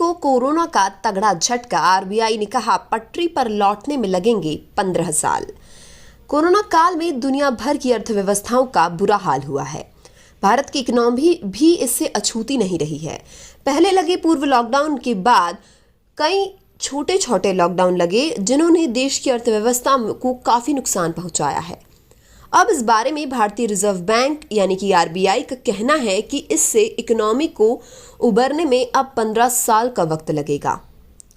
को कोरोना का तगड़ा झटका। आरबीआई ने कहा पटरी पर लौटने में लगेंगे 15 साल। कोरोना काल में दुनिया भर की अर्थव्यवस्थाओं का बुरा हाल हुआ है। भारत की इकोनॉमी भी इससे अछूती नहीं रही है। पहले लगे पूर्व लॉकडाउन के बाद कई छोटे छोटे लॉकडाउन लगे जिन्होंने देश की अर्थव्यवस्था को काफी नुकसान पहुंचाया है। अब इस बारे में भारतीय रिजर्व बैंक यानी कि आरबीआई का कहना है कि इससे इकोनॉमी को उबरने में अब 15 साल का वक्त लगेगा।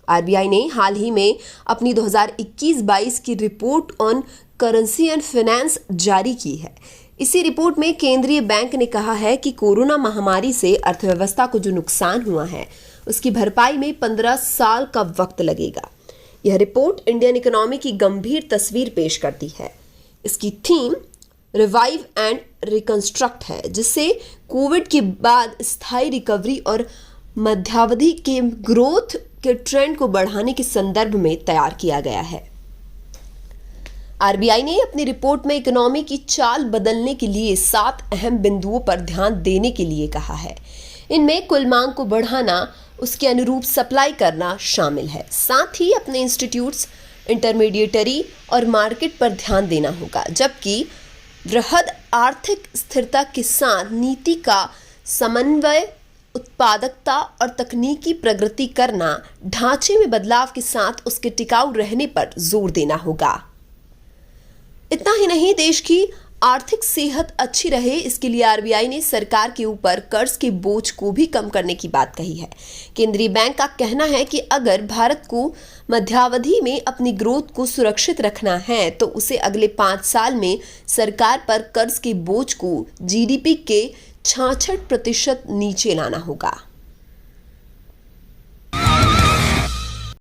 आरबीआई ने हाल ही में अपनी 2021-22 की report on currency and finance जारी की है। इसी रिपोर्ट में केंद्रीय बैंक ने कहा है कि कोरोना महामारी से अर्थव्यवस्था को जो नुकसान हुआ है उसकी भरपाई में 15 साल का वक्त लगेगा। यह रिपोर्ट इंडियन इकोनॉमी की गंभीर तस्वीर पेश करती है। इसकी थीम रिवाइव एंड रिकंस्ट्रक्ट है, जिससे कोविड के बाद स्थायी रिकवरी और मध्यावधि के ग्रोथ के ट्रेंड को बढ़ाने के संदर्भ में तैयार किया गया है। आरबीआई ने अपनी रिपोर्ट में इकोनॉमी की चाल बदलने के लिए 7 अहम बिंदुओं पर ध्यान देने के लिए कहा है। इनमें कुल मांग को बढ़ाना, उसके अनुरूप सप्लाई करना शामिल है। साथ ही अपने इंस्टीट्यूट्स, इंटरमीडिएटरी और मार्केट पर ध्यान देना होगा, जबकि वृहद आर्थिक स्थिरता के साथ नीति का समन्वय, उत्पादकता और तकनीकी प्रगति करना, ढांचे में बदलाव के साथ उसके टिकाऊ रहने पर जोर देना होगा। इतना ही नहीं, देश की आर्थिक सेहत अच्छी रहे इसके लिए आरबीआई ने सरकार के ऊपर कर्ज के बोझ को भी कम करने की बात कही है। केंद्रीय बैंक का कहना है कि अगर भारत को मध्यावधि में अपनी ग्रोथ को सुरक्षित रखना है तो उसे अगले 5 साल में सरकार पर कर्ज के बोझ को जीडीपी के 66% नीचे लाना होगा।